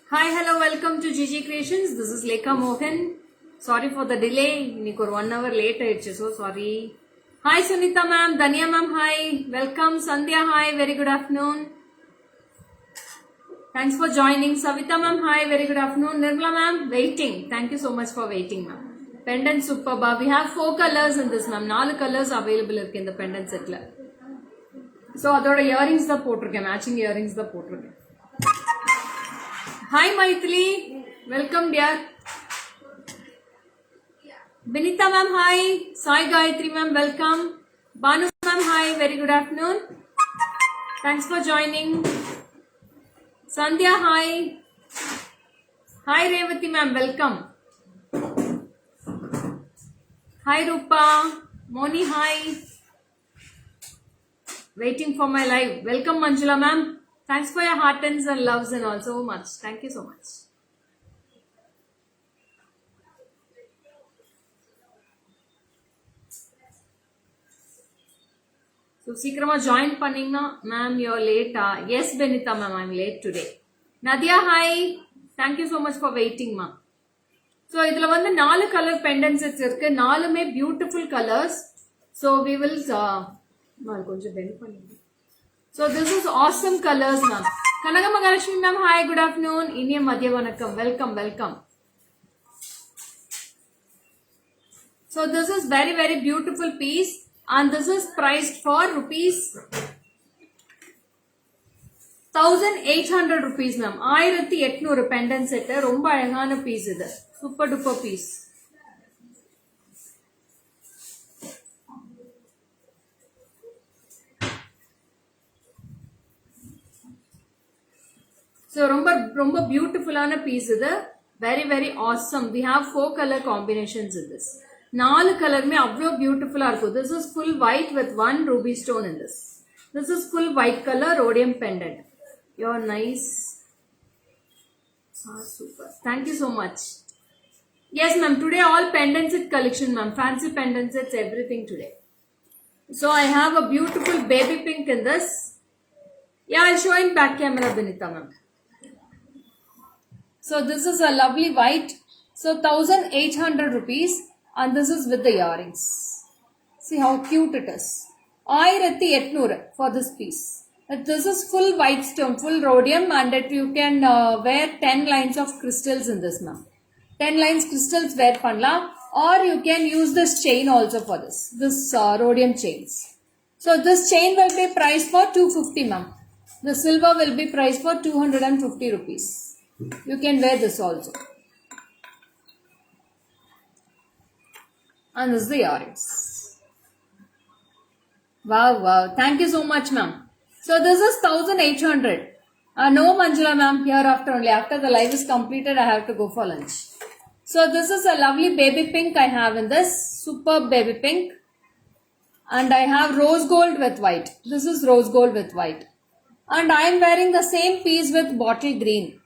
Hi, hello, welcome to GG Creations. This is Lekha Mohan. Sorry for the delay. Nikor 1 hour late. So sorry. Hi, Sunita ma'am. Dania ma'am, hi. Welcome. Sandhya, hi. Very good afternoon. Thanks for joining. Savita ma'am, hi. Very good afternoon. Nirmala ma'am, waiting. Thank you so much for waiting, ma'am. Pendant superb. We have 4 colors in this, ma'am. 4 colors available in the pendant set. So, adoda earrings da potirukken. Matching earrings da potirukken. Hi Maithili, welcome dear. Binita ma'am, hi. Sai Gayatri ma'am, welcome. Banu ma'am, hi. Very good afternoon. Thanks for joining. Sandhya, hi. Hi Revati ma'am, welcome. Hi Rupa. Moni, hi. Waiting for my live. Welcome Manjula ma'am. Thanks for your heartens and loves and all so much. Thank you so much. So, Sikrama join Panninga. Ma'am, you're late. Yes, Benita ma'am, I'm late today. Nadia, hi. Thank you so much for waiting, ma'am. So, idhula vandu 4 color pendants irukku. 4 beautiful colors. So, we will So, this is awesome colors, ma'am. Kanaga Mahalakshmi ma'am, hi, good afternoon. Iniya Madhya Vanakkam. Welcome, welcome. So, this is very, very beautiful piece. And this is priced for rupees 1800 rupees, ma'am. 1800 pendant set. Romba alagana piece idu. Super duper piece. So, romba beautiful ana piece idu. Very, very awesome. We have 4 color combinations in this. 4 color mein avlo beautiful ah irukku. This is full white with 1 ruby stone in this. This is full white color rhodium pendant. You're nice. Super. Thank you so much. Yes, ma'am. Today all pendant set collection, ma'am. Fancy pendant sets, everything today. So I have a beautiful baby pink in this. Yeah, I'll show in back camera, Binita, ma'am. So this is a lovely white. So 1800 rupees. And this is with the earrings. See how cute it is. 1800 for this piece. This is full white stone, full rhodium, and that you can wear 10 lines of crystals in this, ma'am. 10 lines crystals wear panla, or you can use this chain also for this. This rhodium chains. So this chain will be priced for 250, ma'am. The silver will be priced for 250 rupees. You can wear this also. And this is the earrings. Wow, wow. Thank you so much, ma'am. So this is 1800. No, Manjula ma'am, hereafter only. After the live is completed, I have to go for lunch. So this is a lovely baby pink I have in this. Superb baby pink. And I have rose gold with white. This is rose gold with white. And I am wearing the same piece with bottle green.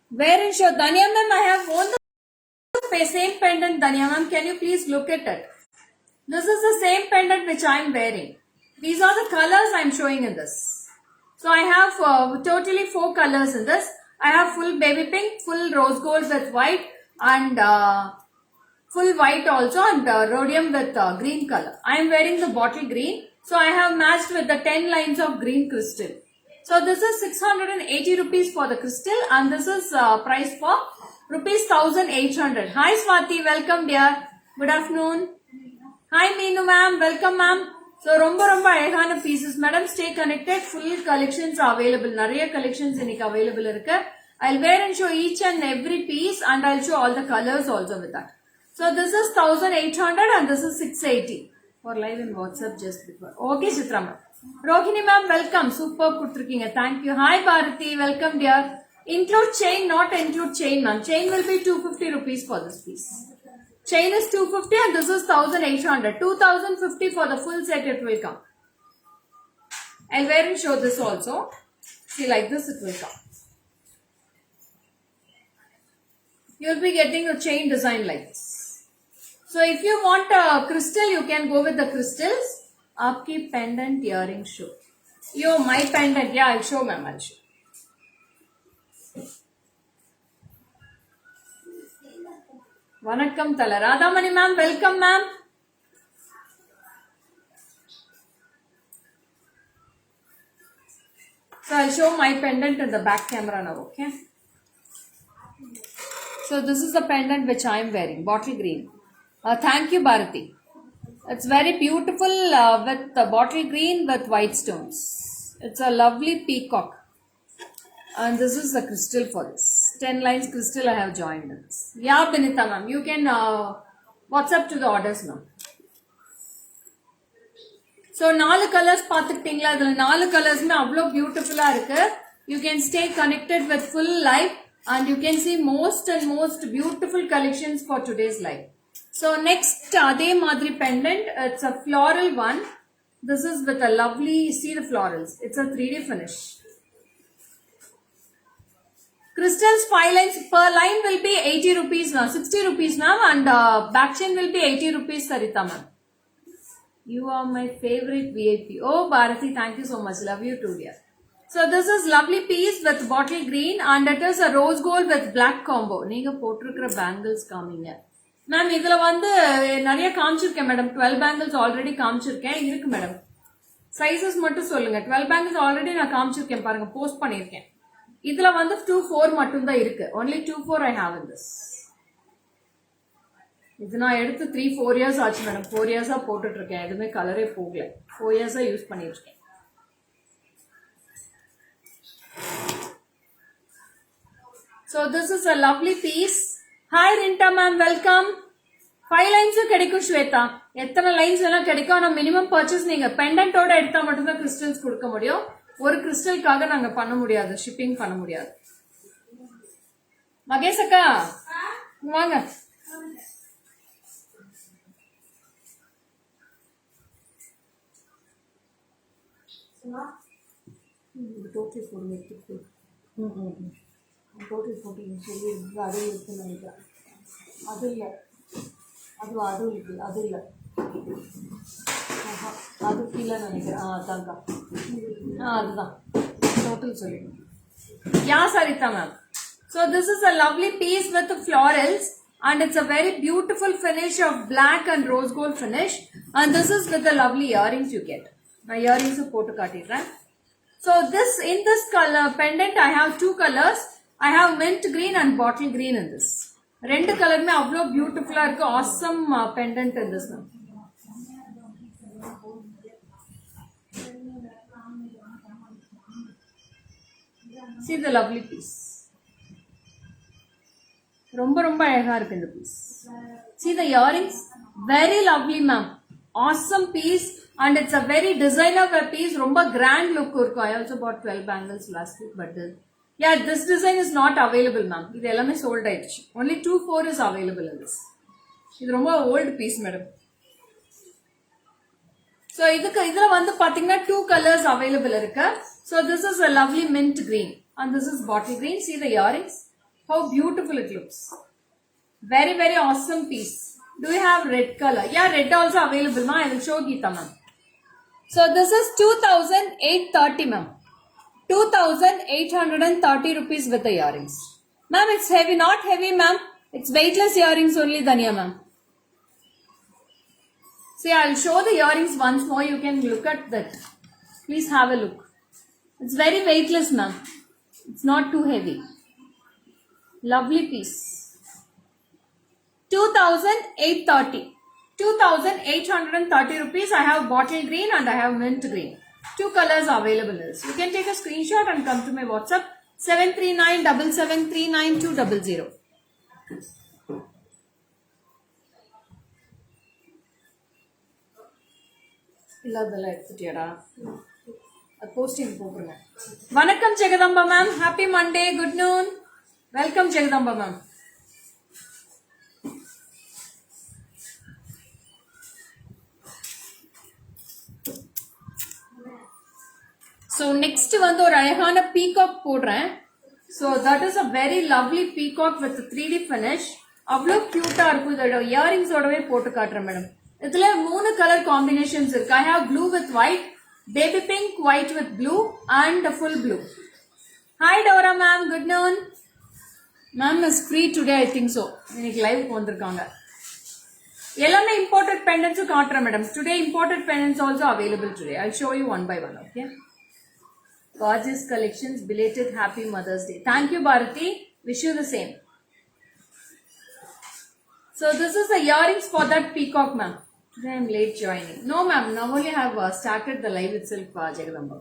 Where is your Danya ma'am? I have worn the same pendant, Danya ma'am. Can you please look at it? This is the same pendant which I am wearing. These are the colors I am showing in this. So I have totally 4 colors in this. I have full baby pink, full rose gold with white, and full white also, and rhodium with green color. I am wearing the bottle green. So I have matched with the 10 lines of green crystal. So this is 680 rupees for the crystal, and this is priced for rupees 1800. Hi Swati, welcome dear. Good afternoon. Hi Meenu ma'am, welcome ma'am. So romba alagana pieces, madam. Stay connected. Full collections are available. Nariya collections inikku available irukku. I'll wear and show each and every piece, and I'll show all the colors also with that. So this is 1800 and this is 680 for live in WhatsApp just before. Okay, Chitra ma'am. Rohini ma'am, welcome. Super kutrukkinga. Thank you. Hi Bharati, welcome dear. Include chain, not include chain ma'am. Chain will be 250 rupees for this piece. Chain is 250 and this is 1800. 2050 for the full set it will come. I'll wear and show this also. See, like this it will come. You'll be getting a chain design like this. So if you want a crystal, you can go with the crystals. Aapki pendant earring show. Yo, my pendant. Yeah, I'll show, ma'am. I'll show. Vanakkam Tala. Radhamani ma'am, welcome ma'am. So I'll show my pendant in the back camera now, okay? So this is the pendant which I am wearing, bottle green. Thank you, Bharati. It's very beautiful with the bottle green with white stones. It's a lovely peacock. And this is the crystal for this. 10 lines crystal I have joined in this. Yeah, Binita ma'am, you can WhatsApp to the orders now. So 4 colors பார்த்துக்கிட்டீங்களா? இதில் 4 கலர்ஸ்மே அவ்வளோ பியூட்டிஃபுல்லாக இருக்கு. You can stay connected with full live and you can see most and most beautiful collections for today's live. So next அதே மாதிரி pendant, it's a floral one. This is with a lovely, see the florals. It's a 3D finish. Crystals 5 lines per line will be 80 rupees now, 60 rupees ma'am, and back chain will be 80 rupees, Sarita ma'am. You are my favorite VIP. Oh Bharati, thank you so much. Love you too, dear. So this is lovely piece with bottle green and it is a rose gold with black combo. நீங்க போட்டிருக்கிற bangles காமிங்க. Ma'am இதுல வந்து நிறைய காமிச்சிருக்கேன் madam. 12 bangles already காமிச்சிருக்கேன். இருக்கு madam. Sizes மட்டும் சொல்லுங்க. 12 bangles already நான் காமிச்சிருக்கேன் பாருங்க. போஸ்ட் பண்ணிருக்கேன். இதுல வந்து 2-4 மட்டும் தான் இருக்கு. Only 2-4 I have in this. இது நான் எடுத்து 3-4 years ஆச்சு மேடம். 4 years போட்டுட்டு இருக்கேன். எதுவுமே கலரே போகல. 4 years யூஸ் பண்ணிட்டு இருக்கேன். So this is a lovely piece. Hi Rinta ma'am, welcome. 5 lines கிடைக்கும் ஸ்வேதா. எத்தனை லைன்ஸ் வேணா கிடைக்கும். ஆனா மினிமம் பர்ச்சேஸ் நீங்க பெண்டன்ட்டோட எடுத்தா மட்டும் தான் கிறிஸ்டல்ஸ் கொடுக்க முடியும். ஒரு கிறிஸ்டலுக்காக நாங்க பண்ண முடியாது, ஷிப்பிங் பண்ண முடியாது. மகேஷ் அக்கா வாங்க. டோட்டல் போடுங்க. டோட்டல் போட்டு சொல்லி அது இருக்குன்னு நினைக்கிறேன். அது இல்லை, அது இருக்கு, அது இல்லை, அது கீழே நினைக்கிறேன். அதான்க்கா, அதுதான் டோட்டல் சொல்லிடுங்க. யா சரிதா ma'am. So this is a lovely piece with the florals and it's a very beautiful finish of black and rose gold finish and this is with the lovely earrings you get. நான் earrings போட்டு காட்டிடுறேன். So this in this color pendant I have 2 colors. I have mint green and bottle green in this. ரெண்டு கலருமே அவ்வளோ பியூட்டிஃபுல்லா இருக்கு. awesome pendant in this one. See the lovely piece. ரொம்ப ரொம்ப அழகா இருக்கு இந்த piece. See the earrings, very lovely ma'am. Awesome piece and it's a very designer wear piece. ரொம்ப grand look இருக்கும். I also bought 12 bangles last week but yeah, this design is not available ma'am. இது எல்லாமே sold ஆயிடுச்சு. Only 2-4 is available in this. இது ரொம்ப old piece madam. So இதுல வந்து பாத்தீங்கன்னா 2 colors available இருக்கு. So this is a lovely mint green and this is bottle green. See the earrings, how beautiful it looks. Very very awesome piece. Do you have red color? Yeah, red also available ma'am. I will show Geeta ma'am. So this is 2,830 ma'am. 2,830 rupees with the earrings. Ma'am, it's heavy, not heavy ma'am. It's weightless earrings only, Dania ma'am. See, I'll show the earrings once more. You can look at that. Please have a look. It's very weightless ma'am. It's not too heavy. Lovely piece. 2,830. 2,830 rupees. I have bottle green and I have mint green. 2 colors available in this. You can take a screenshot and come to my WhatsApp 73977399200. இல்லதெல்லாம் எடுத்துட்டியாடா? Posting போடுங்க. வணக்கம் Jagadamba ma'am. Happy Monday. Good noon. Welcome Jagadamba ma'am. so next வந்து ஒரு அழகான peacock போடுறேன். So that is a very lovely peacock with 3D finish. அவ்வளோ கியூட்டா இருக்கும். இதோட இயரிங்ஸோடவே போட்டு காட்டுறேன் மேடம். இதுல 3 கலர் காம்பினேஷன்ஸ் இருக்கு. I have blue with white, baby pink, white with blue and full blue. Hi Dora ma'am, good noon. Ma'am is free today, I think so. இன்னைக்கு லைவ்க்கு வந்திருக்காங்க. எல்லாமே imported pendants காட்டுறேன் madam. Today imported pendants also available today. I'll show you one by one, okay? Gorgeous collections, belated happy Mother's Day. Thank you Bharati. Wish you the same. So this is the earrings for that peacock ma'am. Today I'm late joining. No ma'am, now only have started the live itself, Jagadamba.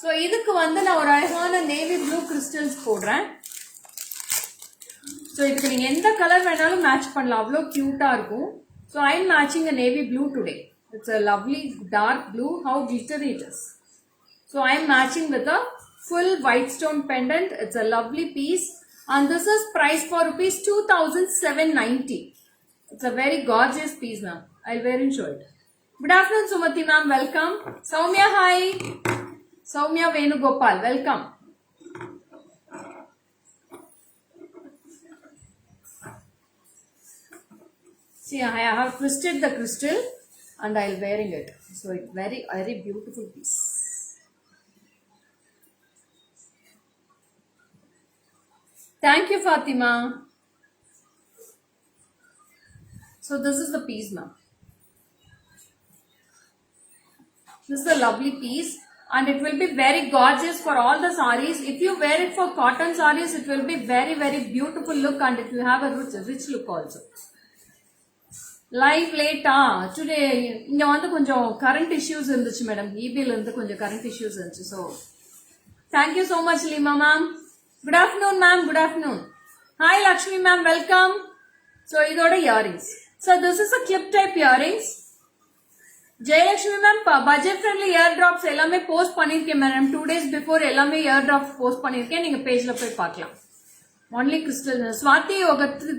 So இதுக்கு வந்து நான் ஒரு அழகான navy blue crystals போடுறேன். So இதுக்கு நீங்க எந்த colour வேணாலும் மேட்ச் பண்ணலாம். அவ்வளோ கியூட்டா இருக்கும். So I'm matching a navy blue today. It's a lovely dark blue. How glittery it is. So I'm matching with a full white stone pendant. It's a lovely piece. And this is priced for rupees 2,790. It's a very gorgeous piece ma'am. I'll wear and show it. Good afternoon Sumati ma'am. Welcome. Soumya hi. Soumya Venugopal. Welcome. See, I have twisted the crystal and I'll wearing it. So it's very, very beautiful piece. Thank you, Fatima. So this is the piece now. This is a lovely piece and it will be very gorgeous for all the sarees. If you wear it for cotton sarees, it will be very, very beautiful look and it will have a rich look also. Live late today இங்க வந்து கொஞ்சம் current issues இருந்துச்சு madam. EBல இருந்து கொஞ்சம் current issues இருந்துச்சு. So thank you so much Lima ma'am. Good afternoon ma'am. Good afternoon. Hi Lakshmi ma'am. Welcome. So இதோட earrings. So this is a clip type earrings. Jayalakshmi ma'am, budget friendly eardrops எல்லாமே post பண்ணிருக்கேன் madam. 2 days before எல்லாமே eardrops post பண்ணிருக்கேன். நீங்க பேஜ்ல போய் பார்க்கலாம். Only crystal. Swati,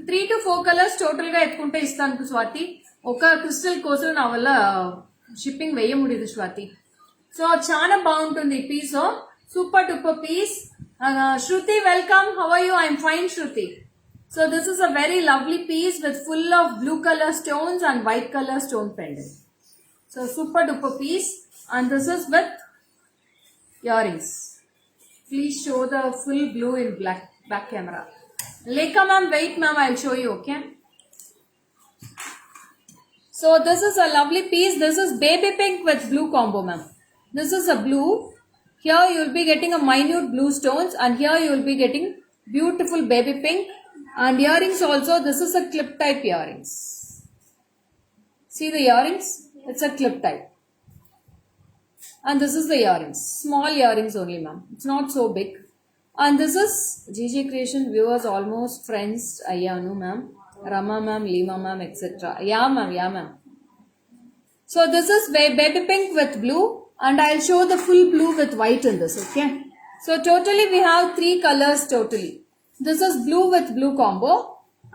3 to 4 colors total ga ettukunte istanu Swati. Oka crystal kosam navalla shipping veya mudiyudu Swati. So chana bauntundi piece. Super duper piece. Shruti, welcome. How are you? I'm fine Shruti. So this is a very lovely piece with full of blue color stones and white color stone pendant. So super duper piece and this is with earrings. Please show the full blue in black. Back camera. Lekha ma'am, wait ma'am, I'll show you, okay? So this is a lovely piece. This is baby pink with blue combo ma'am. This is a blue. Here you will be getting a minute blue stones and here you will be getting beautiful baby pink and earrings also. This is a clip type earrings. See the earrings? It's a clip type. And this is the earrings. Small earrings only ma'am. It's not so big. And this is GG Creation viewers, almost friends. Ayanu ma'am, Rama ma'am, Lima ma'am, etc. Yeah ma'am. So this is baby pink with blue and I'll show the full blue with white in this, okay? So totally we have 3 colors totally. This is blue with blue combo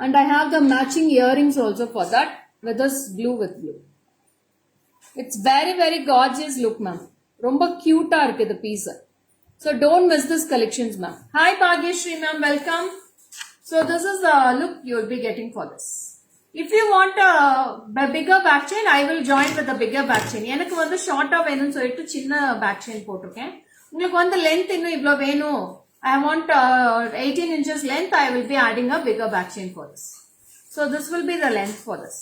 and I have the matching earrings also for that with this blue with blue. It's very, very gorgeous look ma'am. Romba cute irukku the piece. So don't miss this collections ma'am. Hi Bhagyashree ma'am, welcome. So this is the look you will be getting for this. If you want a bigger back chain, I will join with a bigger back chain. எனக்கு வந்து ஷார்ட்டா வேணும்னு சொல்லிட்டு சின்ன back chain போட்டுருக்கேன். உங்களுக்கு வந்து length இன்னும் இவ்ளோ வேணும், I want 18 inches length, I will be adding a bigger back chain for this. So this will be the length for this.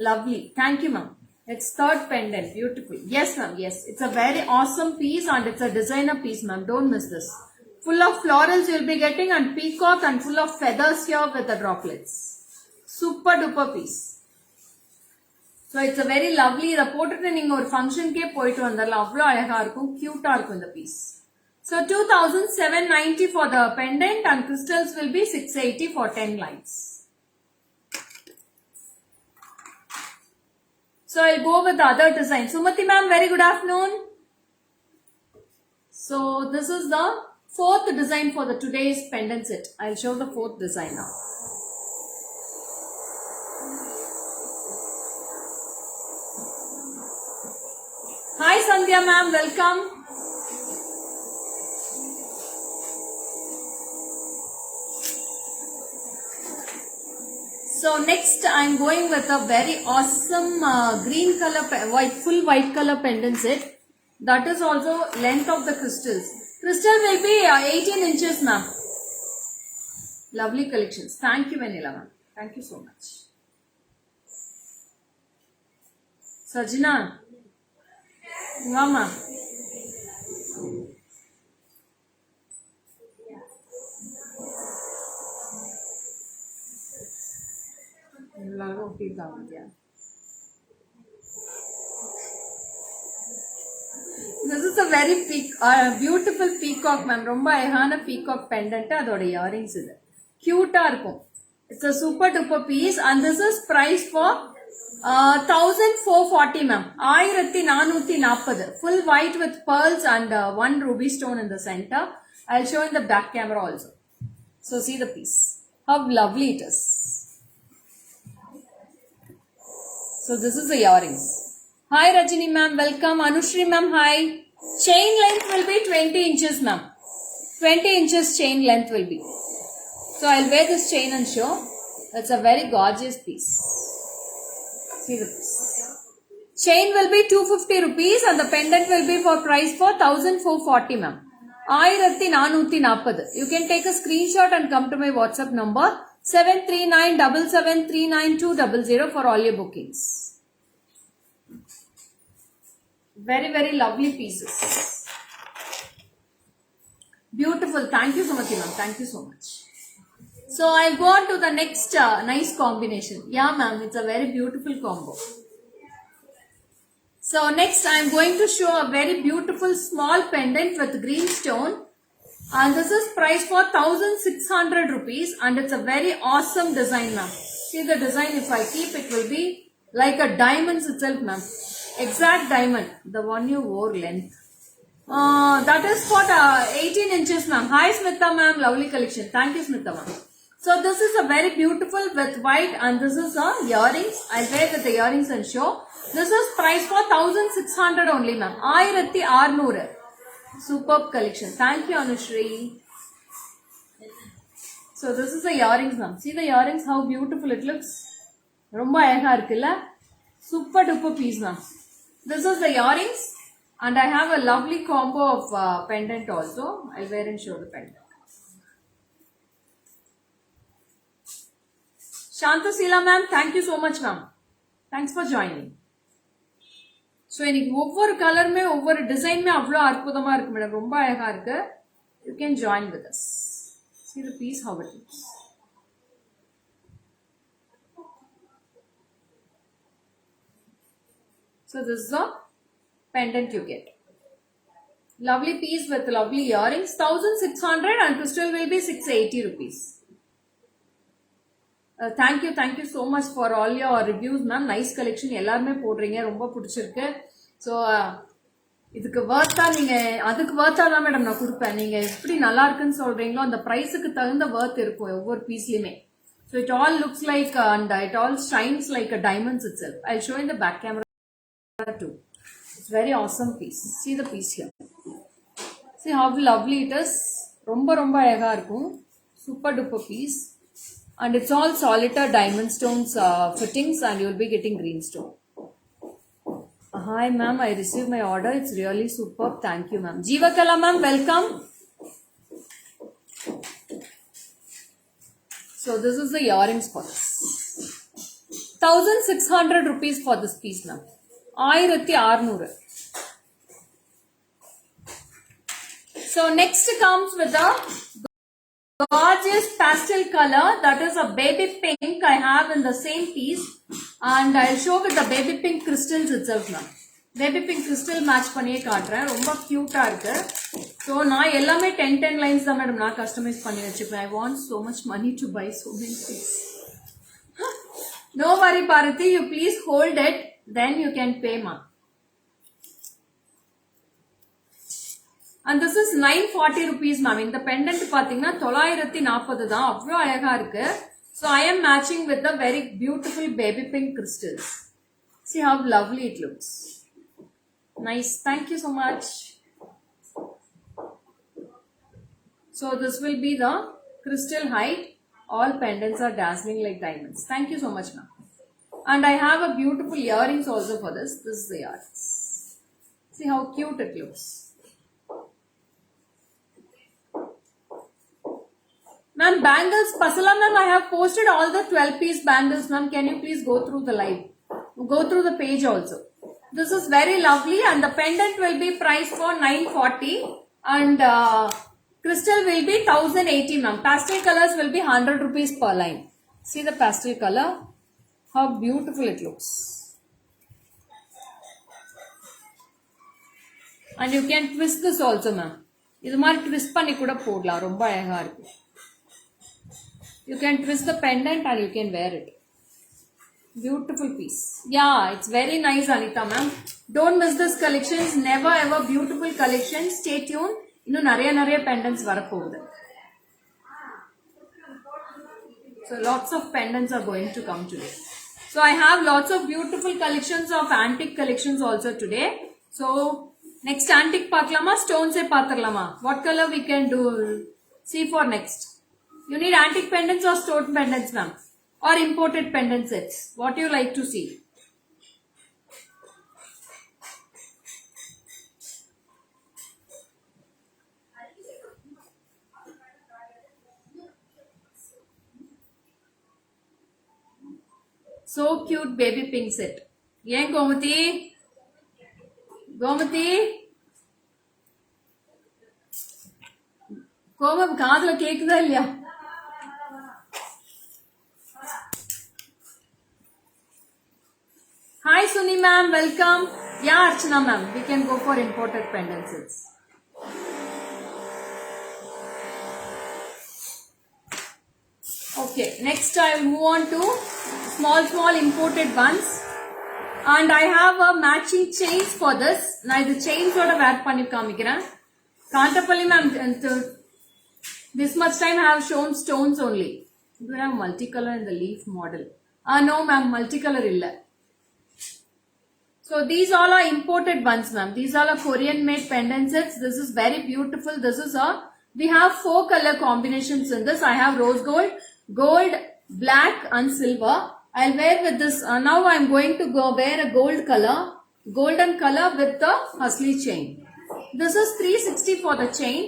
Lovely. Thank you ma'am. It's third pendant. Beautiful. Yes ma'am. Yes. It's a very awesome piece and it's a designer piece ma'am. Don't miss this. Full of florals you'll be getting and peacock and full of feathers here with the droplets. Super duper piece. So it's a very lovely. The போட்டுட்டு நீங்க ஒரு ஃபங்க்ஷன்க்கே போயிட்டு வந்தறலாம். அவ்ளோ அழகா இருக்கும். கியூட்டா இருக்கும் இந்த piece. So 2,790 for the pendant and crystals will be 680 for 10 lines. So I'll go with the other design. Sumati ma'am, very good afternoon. So this is the 4th design for the today's pendant set. I'll show the 4th design now. Hi Sandhya ma'am, welcome. So next I'm going with a very awesome green color, full white color pendant set. That is also length of the crystals. Crystal will be 18 inches, ma'am. Lovely collections. Thank you, Vanilla, ma'am. Thank you so much. Sajna, mama. This is a very beautiful peacock, ma'am. Romba ayahana peacock pendant adoda earrings idu. Cute ah irukum. It's a super duper piece and this is priced for 1440, ma'am. 1440. Full white with pearls and one ruby stone in the center. I'll show in the back camera also. So see the piece. How lovely it is. So this is the earrings. Hi Rajini ma'am, welcome. Anushri ma'am, hi. Chain length will be 20 inches, ma'am. 20 inches chain length will be. So I'll wear this chain and show. It's a very gorgeous piece. See the piece. Chain will be 250 rupees and the pendant will be for price for 1440, ma'am. 1440. You can take a screenshot and come to my WhatsApp number 73977399200 for all your bookings. Very, very lovely pieces. Beautiful. Thank you so much, ma'am. Thank you so much. So I'll go on to the next nice combination. Yeah, ma'am. It's a very beautiful combo. So next I'm going to show a very beautiful small pendant with green stone. And this is priced for 1600 rupees and it's a very awesome design, ma'am. See the design, if I keep it will be like a diamond itself, ma'am. Exact diamond, the one you wore length. That is for 18 inches, ma'am. Hi Smita ma'am, lovely collection. Thank you Smita ma'am. So this is a very beautiful with white and this is a earrings. I'll wear with the earrings and show. This is priced for 1600 only, ma'am. 1600. Superb collection. Thank you Anushri. So this is the earrings, ma'am. See the earrings, how beautiful it looks. Romba ayaka irukilla. Super duper piece, ma'am. This is the earrings and I have a lovely combo of pendant also. I'll wear and show the pendant. Shantasila ma'am, thank you so much, ma'am. Thanks for joining. So இன்னைக்கு ஒவ்வொரு கலருமே ஒவ்வொரு டிசைனுமே அவ்வளோ அற்புதமா இருக்கு madam. ரொம்ப அழகா இருக்கு. You can join with us. See the piece how it looks. So this is a pendant you get. Lovely piece with lovely earrings. 1600 and crystal will be 680 rupees. Thank you so much for all your reviews, ma'am. Nice collection. எல்லாருமே போடுறீங்க, ரொம்ப பிடிச்சிருக்கு. So இதுக்கு வர்த்தா நீங்கள் அதுக்கு வர்த்தா தான் madam நான் கொடுப்பேன். நீங்கள் எப்படி நல்லா இருக்குன்னு சொல்கிறீங்களோ அந்த ப்ரைஸுக்கு தகுந்த வர்த் இருக்கும் ஒவ்வொரு பீஸ்லையுமே. So it all looks like and it all shines like a diamonds itself. I show in the back camera too. It's very awesome piece. See the piece here. See how lovely it is. ரொம்ப ரொம்ப அழகா இருக்கும். Super duper piece. And it's all solitaire diamond stones fittings and you'll be getting green stone. Hi ma'am, I received my order. It's really superb. Thank you ma'am. Jeevakala ma'am, welcome. So this is the earrings for this. 1600 rupees for this piece ma'am. 1600. So next comes with the gorgeous pastel color, that is a baby pink I have in the same piece and I'll show with the baby pink crystals itself ma'am. Baby pink crystal match பண்ணியே காட்டுறேன். ரொம்ப கியூட்டா இருக்கு. So நான் எல்லாமே 10 lines தான் madam நான் customise பண்ணி வச்சுப்பேன். I want so much money to buy so many things. No worry Bharati, you please hold it, then you can pay ma'am. And this is 940 rupees ma'am. இந்த pendant பாத்தீங்கன்னா 940 தான். அவ்வளோ அழகா இருக்கு. So I am matching with the very beautiful baby pink crystals. See how lovely it looks. Nice. Thank you so much. So this will be the crystal height All pendants are dazzling like diamonds. Thank you so much, ma'am. And I have a beautiful earrings also for this. This is the earrings. See how cute it looks. Ma'am, bangles, Pasala ma'am, I have posted all the 12-piece bangles, ma'am. Can you please go through the live? Go through the page also. This is very lovely and the pendant will be priced for 940 and crystal will be 1080, ma'am. Pastel colors will be 100 rupees per line. See the pastel color? How beautiful it looks. And you can twist this also, ma'am. இது மாதிரி twist பண்ணி கூட போடலாம் ரொம்ப அழகா இருக்கு. You can twist the pendant and you can wear it. Beautiful piece. Yeah, it's very nice, Anita ma'am. Don't miss this collections. Never ever beautiful collections. Stay tuned. இன்னும் நிறைய pendants வரப்போகுது. So lots of pendants are going to come today. So I have lots of beautiful collections of antique collections also today. So next antique பார்க்கலாமா stones பார்த்துடலாமா? What color we can do? See for next. You need antique pendants or stone pendants, ma'am? Or imported pendant sets? What you like to see? So cute baby pink set. Yeah, Gomati? Gomati? Gomam, kaadla kekudha illaya? Hi Suni ma'am, welcome. Yeah, Archana ma'am, we can go for imported pendant sets. Okay, next I will move on to small imported ones. And I have a matching chains for this. Now the chains oda wear panni kaamikiren. Kantapalli ma'am, this much time I have shown stones only. Do you have multicolor in the leaf model? No ma'am, multicolor illa. So these all are imported ones, ma'am. These all are Korean made pendant sets. This is very beautiful. This is we have 4 color combinations in this. I have rose gold, gold, black and silver. I'll wear with this. Now I'm going to go wear a golden color with the Hasli chain. This is 360 for the chain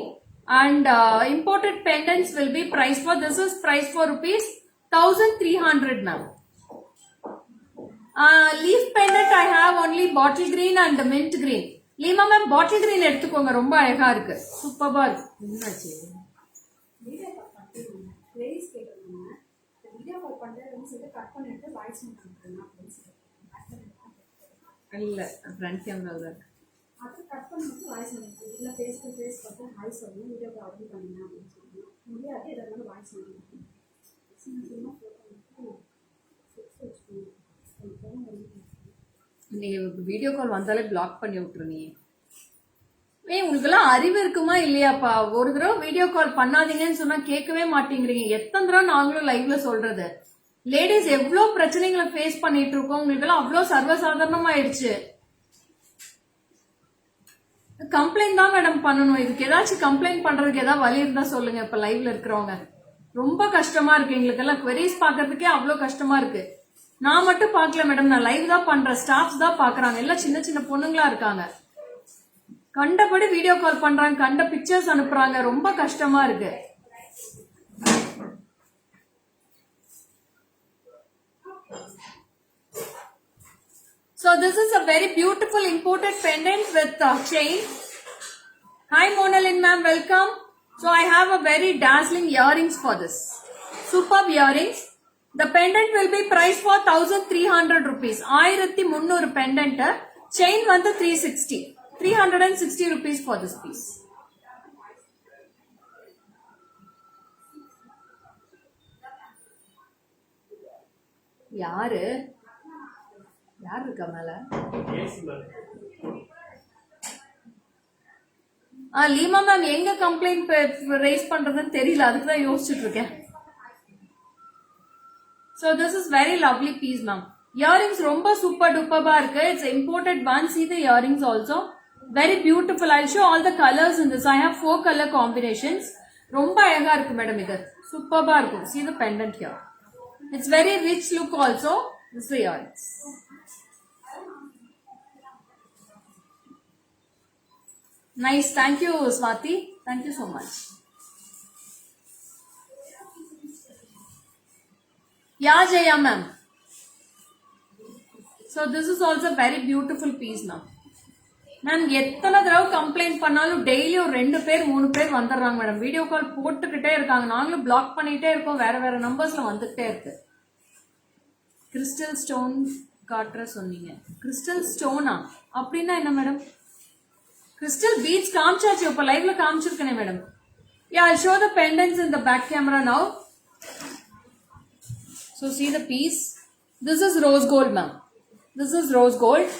and imported pendants will be priced for, this is priced for rupees 1300, ma'am. Leaf pendant I have only bottle green and mint green. Lima ma'am bottle green எடுத்துக்கோங்க ரொம்ப அழகா இருக்கு சூப்பரா இருக்கு என்னாச்சு video place கேக்குறீங்க video call பண்றேன்னு சொல்லி கட் பண்ணிட்டு வாய்ஸ் நோட் அனுப்புறேன் இல்ல ஃப்ரண்ட் கேமரால இருக்கு அது கட் பண்ணிட்டு வாய்ஸ் நோட் இல்ல ஃபேஸ் டு ஃபேஸ் பார்த்து ஹாய் சொல்லுங்க வீடியோ கால் அப்படி பண்ணுங்க அப்படினு சொல்லுங்க முடியாது இதனால வாய்ஸ் நோட் சின்ன போட்டோ நீ வீடியோ கால் வந்தாலே பிளாக் பண்ணி விட்டுருநீ உங்களுக்கெல்லாம் அறிவு இருக்குமா இல்லையாப்பா ஒரு தடவை வீடியோ கால் பண்ணாதீங்கன்னு சொன்னா கேட்கவே மாட்டேங்கிறீங்க எத்தனை தடவை நாங்களும் லைவ்ல சொல்றது லேடிஸ் எவ்வளவு பிரச்சனைகளை ஃபேஸ் பண்ணிட்டு இருக்கோம் உங்களுக்கு எல்லாம் அவ்வளவு சர்வசாதாரணமாயிடுச்சு கம்ப்ளைண்ட் தான் மேடம் பண்ணணும் இதுக்கு ஏதாச்சும் கம்ப்ளைண்ட் பண்றதுக்கு ஏதாவது வழி இருந்தா சொல்லுங்க இப்ப லைவ்ல இருக்கிறவங்க ரொம்ப கஷ்டமா இருக்கு எங்களுக்கு எல்லாம் queries பாக்குறதுக்கே அவ்வளவு கஷ்டமா இருக்கு நான் மட்டும் பார்க்கல மேடம் நான் லைவ் தான் பண்றேன் ஸ்டாஃப்ஸ் தான் பாக்குறாங்க எல்லாம் சின்ன பொண்ணுங்களா இருக்காங்க கண்டபடி வீடியோ கால் பண்றாங்க கண்ட பிக்சர்ஸ் அனுப்புறாங்க ரொம்ப கஷ்டமா இருக்கு So this is a very beautiful imported pendant with chain. Hi Monalin ma'am, welcome. So I have a very dazzling earrings for this. Superb earrings. The pendant will be priced for 1300 rupees. 1300 pendant. Chain வந்து 360. 360 rupees for this piece. யாரு இருக்கா மேல Lima ma'am எங்க complaint raise பண்றதுன்னு தெரியல அதுக்கு தான் யோசிச்சுட்டு இருக்கேன் So this is very lovely piece, ma'am. Earrings romba super duper ba irukku. It's imported one. See the earrings also. Very beautiful. I'll show all the colors in this. I have 4 color combinations. ரொம்ப அழகா இருக்கு madam. இது சூப்பர்பா இருக்கும். See the pendant here. It's very rich look also. This is the earrings. Nice. Thank you, Swati. Thank you so much. Yeah, Jaya ma'am. So this is also very beautiful piece now. Ma'am எத்தனை தடவை complaint பண்ணாலும் daily ஒரு 2 பேர் 3 பேர் வந்துடுறாங்க madam. Video call போட்டுக்கிட்டே இருக்காங்க. நாங்களும் பிளாக் பண்ணிட்டே இருக்கோம். வேற வேற நம்பர்ஸ்ல வந்துகிட்டே இருக்கு. கிறிஸ்டல் ஸ்டோன் காட்டுற சொன்னீங்க. கிறிஸ்டல் ஸ்டோனா அப்படின்னா என்ன மேடம்? கிறிஸ்டல் பீட்ஸ் காமிச்சாச்சு. இப்ப லைவ்ல காமிச்சிருக்கேனே madam. Yeah I show the pendants in the back camera now. So see the piece. This is rose gold ma'am. This is rose gold.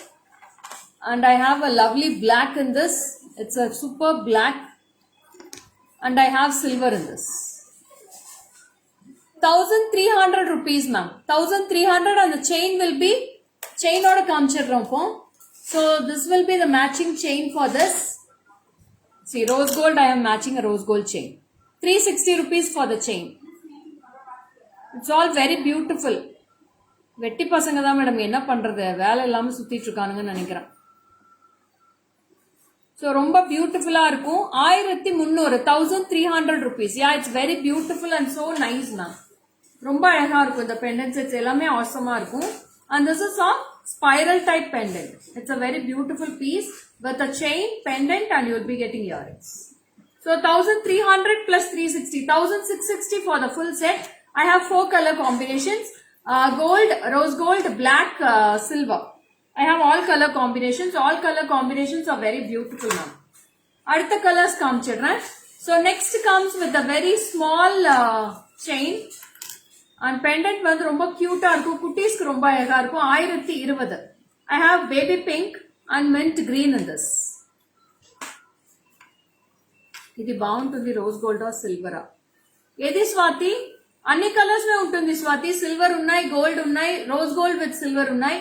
And I have a lovely black in this. It's a super black. And I have silver in this. 1300 rupees ma'am. 1300 and the chain will be chain oda kaamichirrom. So this will be the matching chain for this. See rose gold, I am matching a rose gold chain. 360 rupees for the chain. It's all very beautiful. வெட்டி பசங்க தான் madam என்ன பண்றது, வேலை இல்லாம சுத்திட்டு இருக்கானுங்கன்னு நினைக்கிறேன். So ரொம்ப பியூட்டிஃபுல்லா இருக்கும். 1300 1300 rupees. Yeah it's very beautiful and so nice ma'am. ரொம்ப அழகா இருக்கும். இந்த பெண்டன்ட் செட்ஸ் எல்லாமே ஆசமா இருக்கும். And this is a spiral type pendant. It's a very beautiful piece with a chain pendant and you will be getting earrings. So 1300 plus 360 1660 for the full set. I have 4 color combinations. Gold, rose gold, black, silver. I have all color combinations. All color combinations are very beautiful now. Adutha colors kaamichidren. So next comes with a very small chain and pendant vandu romba cute ah irukum. Kutties ku romba alaga irukum. 1020. I have baby pink and mint green in this. Idi bound to the rose gold or silver. Edi Swati అన్ని colours లో ఉంటుంది Swathi. Silver ఉన్నాయి, gold ఉన్నాయి, rose gold with silver ఉన్నాయి,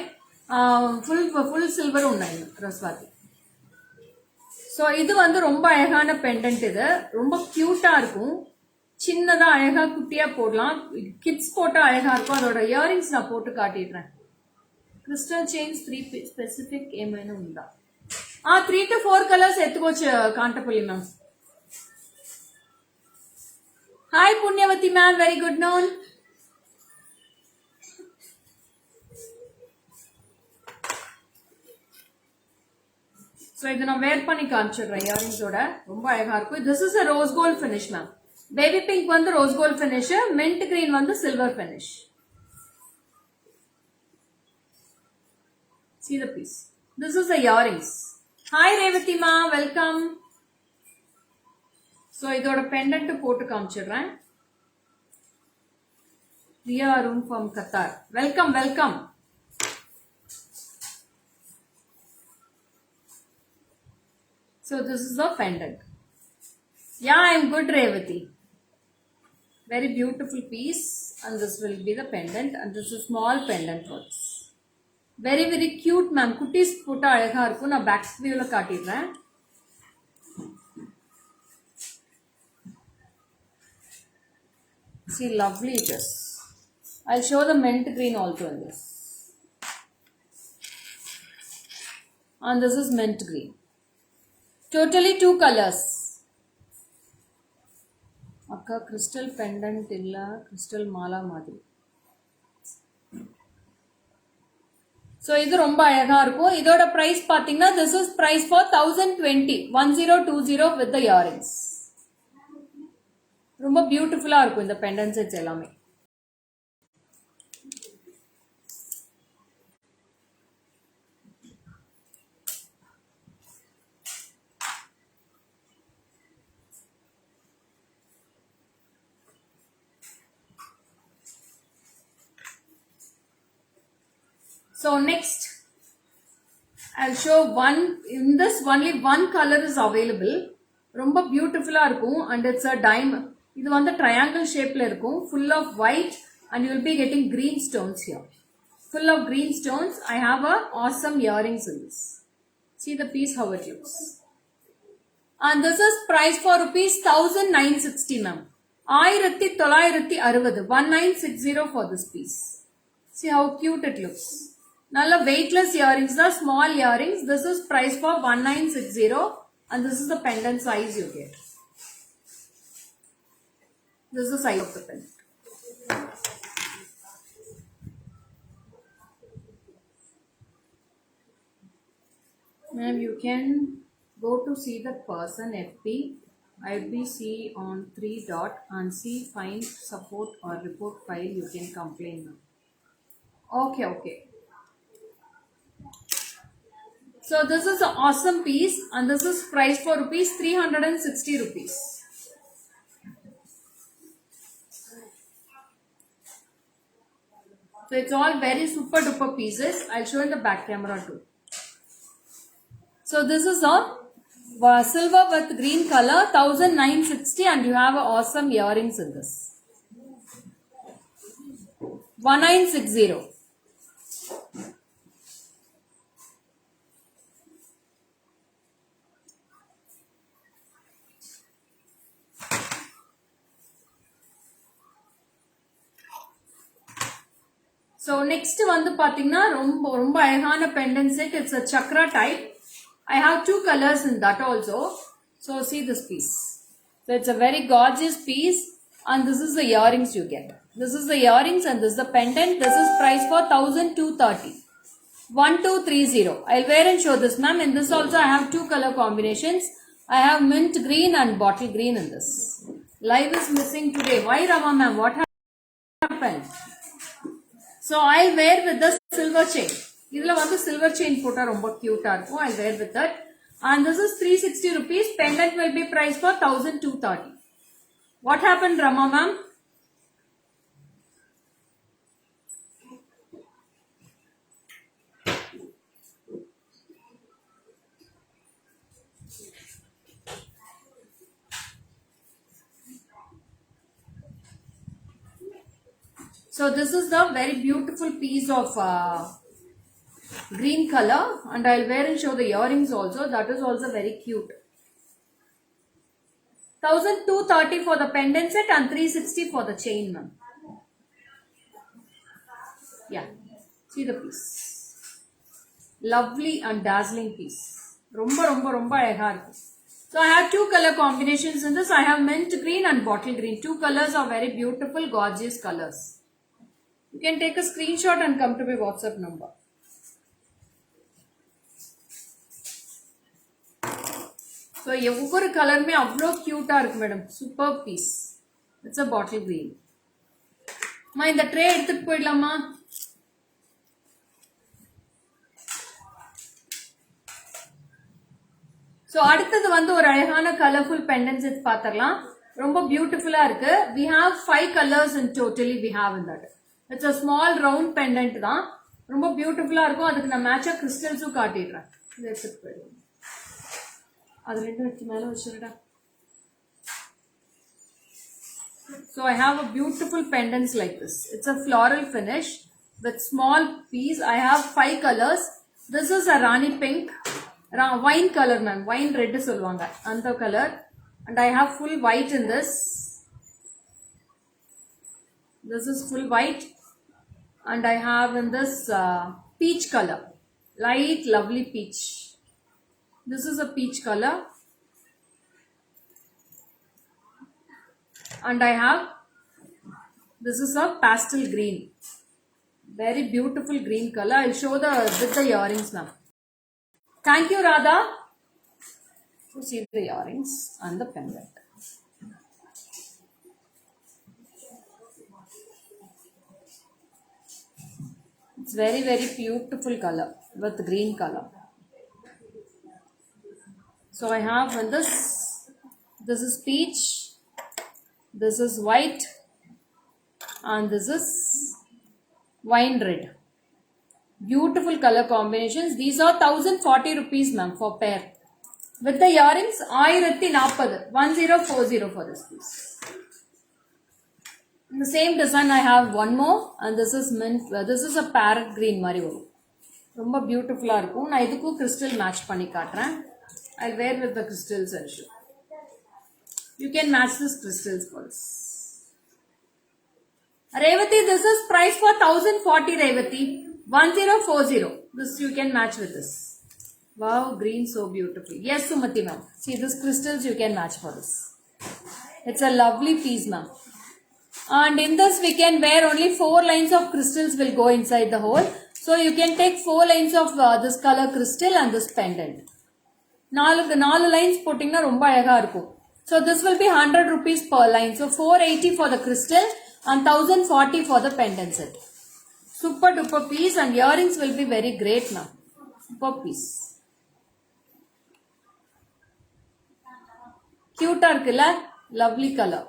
full silver ఉన్నాయి Swathi. So இது வந்து ரொம்ப அழகான பெண்டன்ட். இது ரொம்ப கியூட்டா இருக்கும். சின்னதா அழகா குட்டியா போடலாம். கிட்ஸ் போட்டா அழகா இருக்கும். அதோட இயரிங்ஸ் நான் போட்டு காட்டிடுறேன். கிறிஸ்டல் செயின்ஸ் 3 ஸ்பெசிபிக் ఏమైనా ఉందా? 3 to 4 కలర్స్ ఎత్తుకోవచ్చు Kantapalli ma'am. Hi Punyavati ma'am, very good noon. So idu na wear panni kaamichirren earrings oda romba alaga irukku. This is a rose gold finish ma'am. Baby pink vandu rose gold finish, mint green vandu silver finish. See the piece. This is the earrings. Hi Revati ma, welcome. So இதோட pendant போட்டு காமிச்சிடுறேன். Riya Arun from Qatar. Welcome, welcome. So this is the pendant. Yeah, I am good Revati. Very beautiful piece and this will be the pendant and this is small pendant for this. Very very cute ma'am. Kutties போட்டா அழகா இருக்கும். நான் back வியூல காட்டிடுறேன். See, lovely it is. I'll show the mint green also in this. And this is mint green. Totally 2 colors. Akka crystal pendant illa crystal mala madri. So இது ரொம்ப அழகா இருக்கும். இதோட price பாத்தீங்கன்னா this is price for 1020 1020 with the earrings. ரொம்ப பியூட்டிஃபுல்லா இருக்கும் இந்த பெண்டன்ட் செட்ஸ் எல்லாமே. So next I'll show one. In this only one color is available. ரொம்ப பியூட்டிஃபுல்லா இருக்கும் and it's a diamond. இது வந்து triangle shapeல இருக்கும். Full of white and you will be getting green stones here. Full of green stones. I have a awesome earrings in this. See the piece how it looks. And this is price for rupees 1960 ma'am. 1960 1960 for this piece. See how cute it looks. Nalla weightless earrings, the small earrings. This is price for 1960 and this is the pendant size you get. This is the size of the pendant. Ma'am, you can go to see that person FB IBC on 3 dot and see find support or report file. You can complain now. Okay. So this is an awesome piece and this is priced for rupees 360 rupees. So it's all very super duper pieces. I'll show in the back camera too. So this is a silver with green color 1960 and you have awesome earrings in this. 1960. So next வந்து பாத்தீங்கன்னா ரொம்ப அழகான pendant set. It's a chakra type. I have two colors in that also. So see this piece. So it's a very gorgeous piece and this is the earrings you get. This is the earrings and this is the pendant. This is priced for 1230. 1230. I'll wear and show this ma'am. In this also I have two color combinations. I have mint green and bottle green in this. Live is missing today. Why Rama ma'am? What happened? So I'll wear with the silver chain. Idhula vandu silver chain pota romba cute ah irukum. I'll wear with that. And this is 360 rupees. Pendant will be priced for 1230. What happened Rama ma'am? So this is the very beautiful piece of green color and I'll wear and show the earrings also. That is also very cute. 1230 for the pendant set and 360 for the chain ma'am. Yeah. See the piece. Lovely and dazzling piece. Romba அழகா இருக்கு. So I have two color combinations in this. I have mint green and bottle green. Two colors are very beautiful, gorgeous colors. You can take a screenshot and come to my WhatsApp number. So ஒவ்வொரு கலருமே அவ்வளோ கியூட்டா இருக்கு madam. Super piece. It's a bottle green. இந்த tray எடுத்துட்டு போயிடலாமா? So அடுத்தது வந்து ஒரு அழகான கலர்ஃபுல் pendant set பாத்தறலாம். ரொம்ப பியூட்டிஃபுல்லா இருக்கு. We have 5 colors in totally we have in that. It's a small round pendant தான். ரொம்ப பியூட்டிஃபுல்லா இருக்கும். அதுக்கு நான் மேட்சா கிறிஸ்டல்ஸும் காட்டிடுறேன். இதை எடுத்துட்டு போயிடுவோம். அது ரெண்டும் எடுத்து மேல வச்சிருடா. So I have a beautiful pendants like this. It's a floral finish with small piece. I have 5 colors. This is a Rani pink, wine color ma'am. Wine red சொல்வாங்க. அந்த color. And I have full white in this. This is full white. And I have in this peach color. Light lovely peach. This is a peach color. And I have, this is a pastel green. Very beautiful green color. I'll show with the earrings now. Thank you Radha. To see the earrings and the pendant. It's very beautiful color with green color. So I have in this is peach, this is white and this is wine red. Beautiful color combinations. These are 1040 rupees ma'am for pair. With the earrings 1040, 1040 for this piece. In the same design I have one more and this is mint. This is a parrot green மாதிரி வரும். ரொம்ப பியூட்டிஃபுல்லா இருக்கும். நான் இதுக்கு crystal match பண்ணி காட்டுறேன். I'll wear with the crystals and show. You can match this crystals for us. Revati, this is price for 1040 Revati. 1040. This you can match with this. Wow, green so beautiful. Yes, Sumati ma'am. See this crystals you can match for this. It's a lovely piece ma'am. And in this we can wear only 4 lines of crystals will go inside the hole. So you can take 4 lines of this color crystal and this pendant. 4 lines போட்டிங்கன்னா ரொம்ப அழகா இருக்கும். So this will be 100 rupees per line. So 480 for the crystal and 1040 for the pendant set. Super duper piece and earrings will be very great now. Super piece. Cute இருக்குல்ல? Lovely color.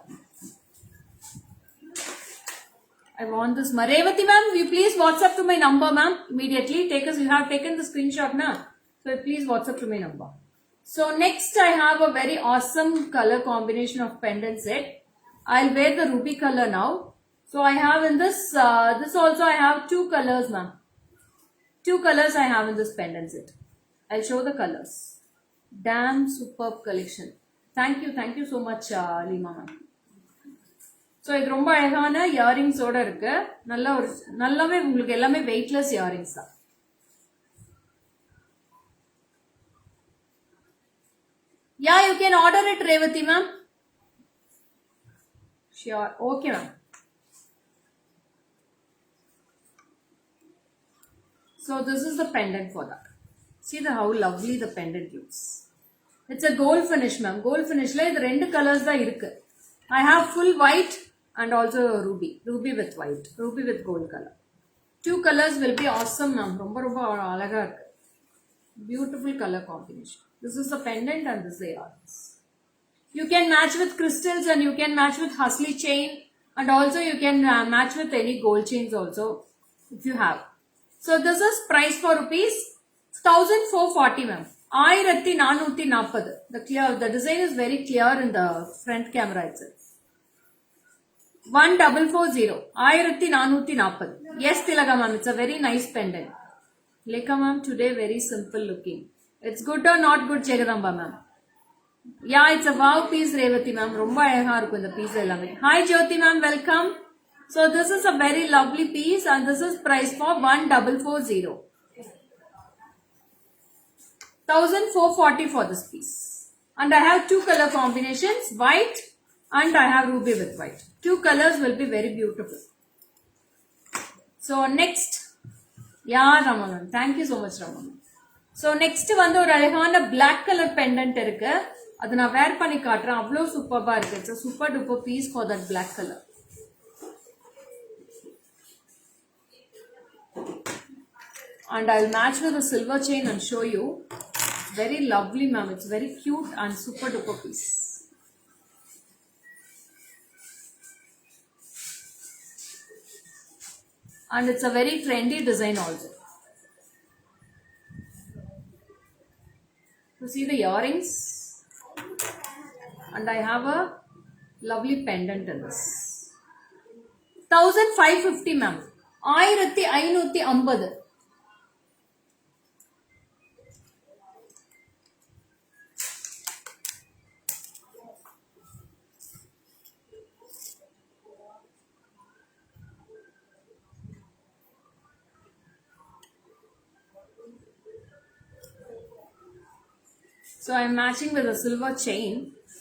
I want this. Revati ma'am, will you please WhatsApp to my number ma'am immediately. You have taken the screenshot now. So please WhatsApp to my number. So next I have a very awesome color combination of pendant set. I'll wear the ruby color now. So I have in this, this also I have 2 colors ma'am. 2 colors I have in this pendant set. I'll show the colors. Damn superb collection. Thank you so much Lima ma'am. So இது ரொம்ப அழகான earrings ஓட இருக்கு. நல்லாவே உங்களுக்கு எல்லாமே weightless earrings தான். Yeah, you can order it Revati ma'am. Sure. Okay ma'am. So this is the pendant for that. See how lovely the pendant looks. It's a gold finish ma'am. Gold finish la idu rendu colors da irukku. I have full white and also ruby. Ruby with white. Ruby with gold color. 2 colors will be awesome ma'am. Romba alaga irukku. Beautiful color combination. This is the pendant and this is the earrings. You can match with crystals and you can match with Hasli chain and also you can match with any gold chains also if you have. So this is price for rupees 1440 ma'am. 1440. The design is very clear in the front camera itself. 1440. 1440. Yes Tilaga ma'am, it's a very nice pendant. Lekha ma'am, today very simple looking. It's good or not good Jagadamba ma'am? Yeah, it's a wow piece Revati ma'am. Romba அழகா இருக்கும் இந்த piece எல்லாமே. Hi Jyoti ma'am, welcome. So this is a very lovely piece and this is price for 1440. 1440 for this piece. And I have 2 color combinations, white and I have ruby with white. 2 colors will be very beautiful. So next, yeah Ramanan, thank you so much Ramanan. So next வந்து ஒரு அழகான black color pendant இருக்கு. அது நான் wear பண்ணி காட்டுறேன். அவ்வளோ சூப்பரா இருக்கு. It's a super duper piece for that black color. And I'll match with a silver chain and show you. Very lovely ma'am. It's very cute and super duper piece. And it's a very trendy design also. You see the earrings and I have a lovely pendant in this. 1550 ma'am. 1550. So I am matching with a silver chain.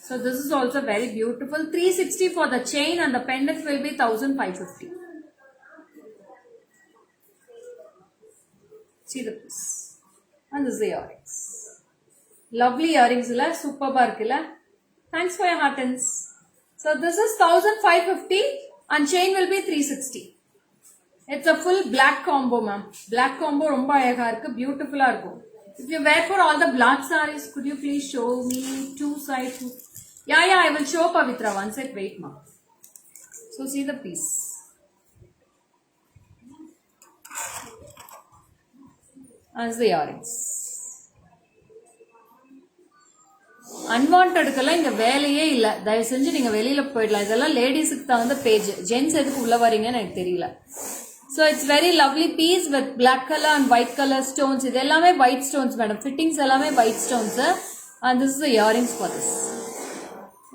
So this is also very beautiful. 360 for the chain and the pendant will be 1550. See the piece. And this is the earrings. Lovely earrings illa, superb irukilla. Thanks for your heartens. So this is 1550 and chain will be 360. It's a full black combo ma'am. Black combo romba alaga irukku, beautiful ah irukum. If you wear for all the black sarees, could you please show me 2 sides? Yeah, I will show Pavitra. One sec, wait ma. So see the piece. As the earrings. அன்வான்டடுக்கெல்லாம் இங்க வேலையே இல்ல. தயவு செஞ்சு நீங்க வெளியில போயிடலாம். இதெல்லாம் லேடிஸ்க்கு தகுந்த பேஜ். ஜென்ஸ் எதுக்கு உள்ள வரீங்கன்னு எனக்கு தெரியல. So it's very lovely piece with black color and white color stones. இது எல்லாமே white stones madam. Fittings எல்லாமே white stones. And this is the earrings for this.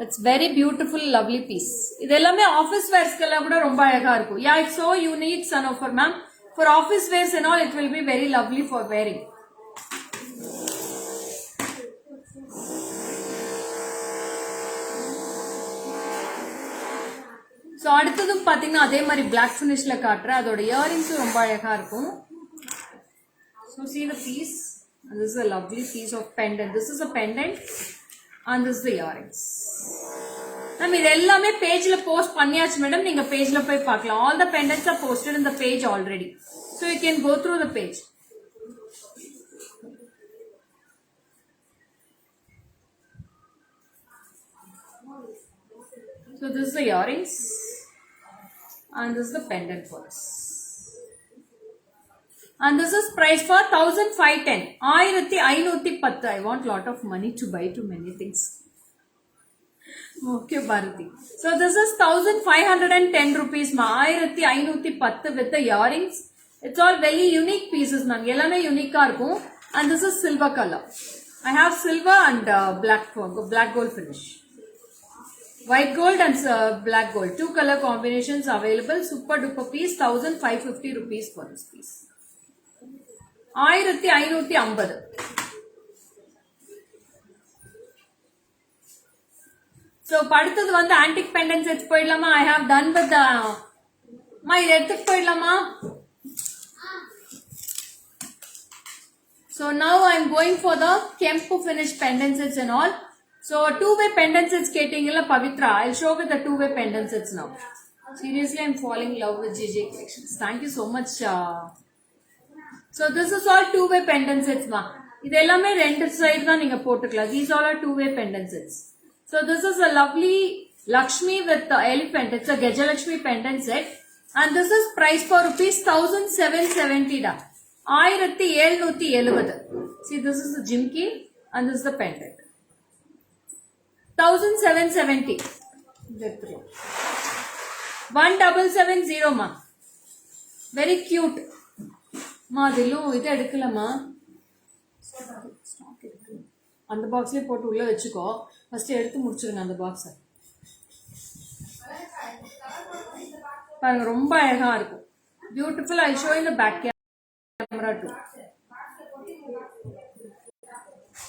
It's very beautiful, lovely piece. இதெல்லாமே office wears கெல்லாம் கூட ரொம்ப அழகா இருக்கும். Yeah, it's so unique, son of her ma'am. For office wears and all, it will be very lovely for wearing. So அடுத்ததும் பாத்தீங்கன்னா அதே மாதிரி black finishல காட்டுறேன். அதோட earrings ரொம்ப அழகா இருக்கும். So see the piece. And this is a lovely piece of pendant. This is a pendant and this is the earrings. Ma'am இது எல்லாமே பேஜ்ல போஸ்ட் பண்ணியாச்சு மேடம். நீங்க பேஜ்ல போய் பார்க்கலாம். All the pendants are posted in the page already. So you can go through the page. So this is the earrings and this is the pendant for this. And this is price for 1510. 1510. I want lot of money to buy too many things. Okay, Bharati. So this is 1510 rupees ma. 1510 with the earrings. It's all very unique pieces ma'am. Ellame unique ah irukum. And this is silver color. I have silver and black gold finish. White gold and black gold. Two color combinations available. Super duper piece. 1550 rupees for this piece. 1550. So அடுத்தது வந்து antique pendant sets போயிடலாமா? I have done with the இது எடுத்துட்டு போயிடலாமா? So now I am going for the Kempu finish pendant sets and all. So two-way pendant sets கேட்டீங்கல்ல Pavitra. I'll show with the two-way pendant sets now. Seriously, I am falling in love with JJ Collections. Thank you so much. So this is all two-way pendant sets ma. இது எல்லாமே ரெண்டு side தான் நீங்க போட்டுக்கலாம். These all are two-way pendant sets. So this is a lovely Lakshmi with the elephant. It's a Gajalakshmi pendant set. And this is price for rupees 1770 da. 1770. See, this is the jimki and this is the pendant. 1770. 1770 ma. Very cute. Ma, dillu idu edukalama. அந்த பாக்ஸ்லயே போட்டு உள்ள வெச்சுக்கோ. First எடுத்து முடிச்சிருங்க அந்த பாக்ஸை. பாருங்க ரொம்ப அழகா இருக்கும். Beautiful. I'll show in the back camera too.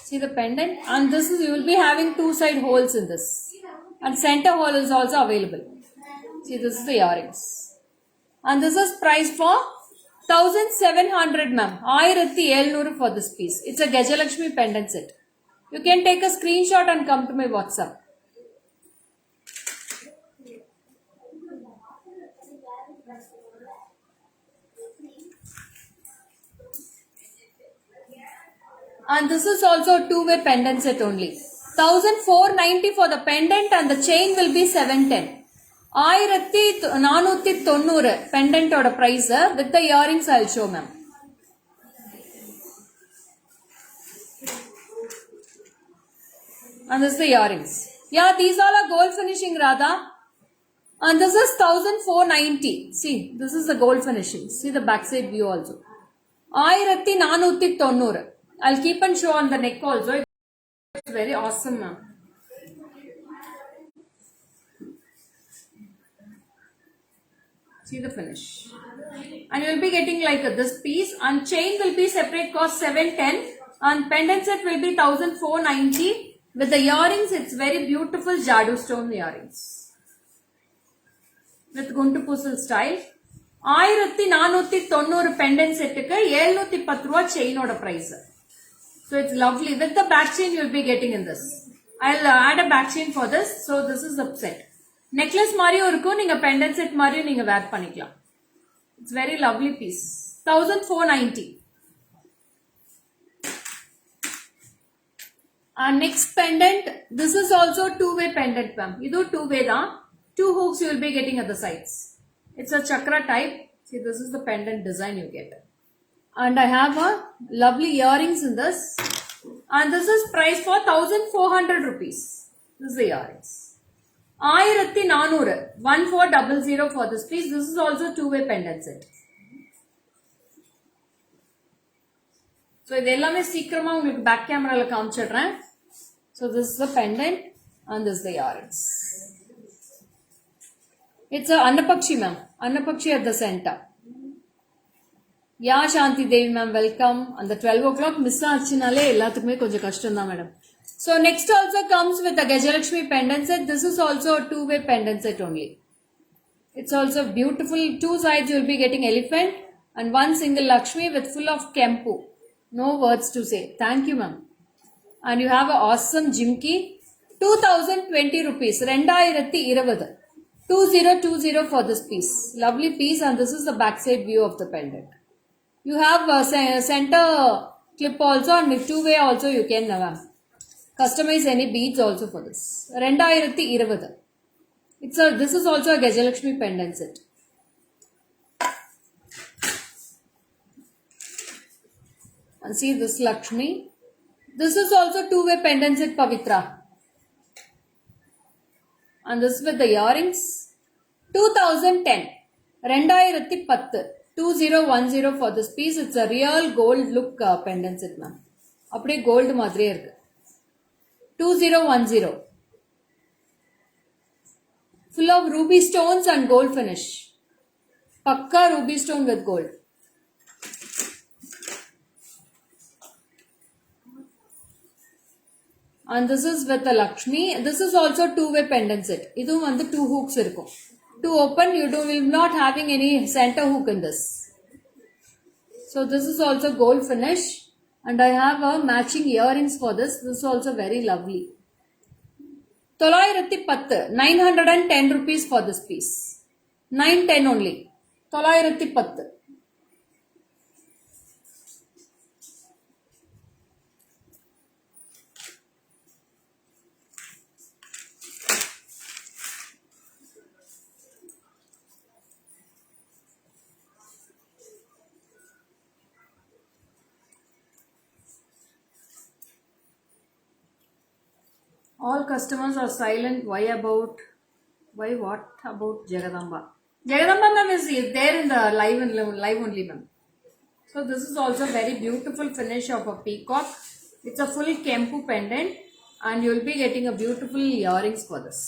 See the pendant, and this is, you will be having two side holes in this, and center hole is also available. See, this is the earrings, and this is price for 1700 ma'am. 1700 for this piece. It's a Gajalakshmi pendant set. You can take a screenshot and come to my WhatsApp. And this is also two-way pendant set only. 1490 for the pendant and the chain will be 710. 1490 pendant oda price with the earrings I'll show ma'am. And this is the earrings. Yeah, these all are gold finishing Radha. And this is 1490. See, this is the gold finishing. See the backside view also. 1490. I'll keep and show on the neck also. It's very awesome ma'am. See the finish. And you will be getting like this piece, and chain will be separate cost 710, and pendant set will be 1490. With the earrings, it's very beautiful Jadu stone earrings. With Guntu Puzzle style. 1490 pendant set ku 710 rupees chain oda price. So it's lovely. With the back chain you will be getting in this. I'll add a back chain for this. So this is the set. Necklace mariyo irukku, neenga pendant set mariyo neenga wear panikalam. It's very lovely piece. 1490. Next pendant, this is also two-way pendant ma'am. Idu two-way da. Two hooks you will be getting at the sides. It's a chakra type. See, this is the pendant design you get. And I have a lovely earrings in this. And this is price for 1400 rupees. This is the earrings. 1400. 1400 for this piece. This is also two-way pendant set. So இது எல்லாமே சீக்கிரமா உங்களுக்கு back கேமரால காமிச்சிடுறேன். So this is the pendant and this is the earrings. It's a Annapakshi ma'am. Annapakshi at the center. Yeah, Shanti Devi ma'am, welcome. And the 12 o'clock miss aachinale ellathukkume konja kashtam da madam. So next also comes with the Gajalakshmi pendant set. This is also a two-way pendant set only. It's also beautiful. Two sides you will be getting elephant and one single Lakshmi with full of kempu. No words to say. Thank you ma'am. And you have an awesome jimki. 2020 rupees. 2020. 2020 for this piece. Lovely piece and this is the backside view of the pendant. You have a center clip also and two-way also you can customize any beads also for this. 2020. This is also a Gajalakshmi pendant set. And see this Lakshmi. This is also two-way pendant set Pavitra. And this with the earrings. 2010. 2010. 2010 for this piece. It's a real gold look pendant set ma'am. Apdi gold madre irukku. 2010. Full of ruby stones and gold finish. Pakka ruby stone with gold. And this is with the Lakshmi. This is also two-way pendant set. Idhu vandu two hooks irukkum. To open, you will not having any center hook in this. So this is also gold finish. And I have a matching earrings for this. This is also very lovely. 910 rupees for this piece. 910 only. 910. All customers are silent. Why what about Jagadamba? Jagadamba ma'am is there in the live only ma'am. So this is also very beautiful finish of a peacock. It's a full kempu pendant and you will be getting a beautiful earrings for this.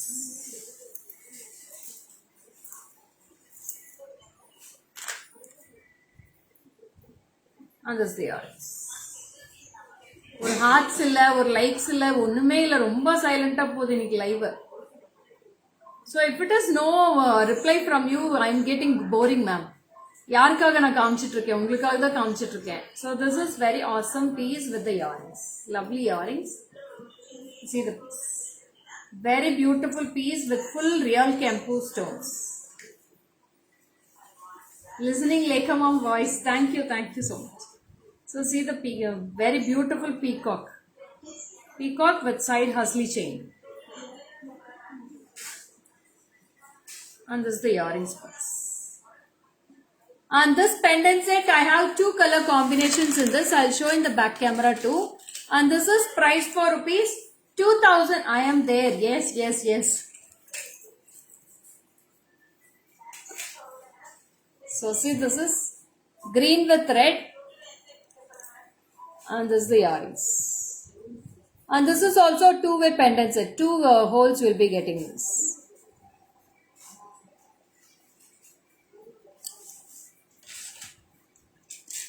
And this is the earrings. ஒரு hearts இல்ல ஒரு likes இல்ல ஒண்ணுமே இல்ல ரொம்ப சைலண்டா போகுது இன்னைக்கு live so if it is no reply from you I am getting boring ma'am யாருக்காக நான் காமிச்சிட்டு இருக்கேன் உங்களுக்காக தான் காமிச்சிட்டு இருக்கேன் so this is very awesome piece with the earrings lovely earrings see the very beautiful piece with full real Kempu stones. Listening Lekha mom voice, thank you so much. So see the very beautiful peacock with side hustle chain, and this is the earrings piece. And this pendant set I have two color combinations in this. I'll show in the back camera too. And this is priced for rupees 2000. I am there. Yes. So see, this is green with red. And this is the earrings. And this is also two-way pendant set. Two holes will be getting this.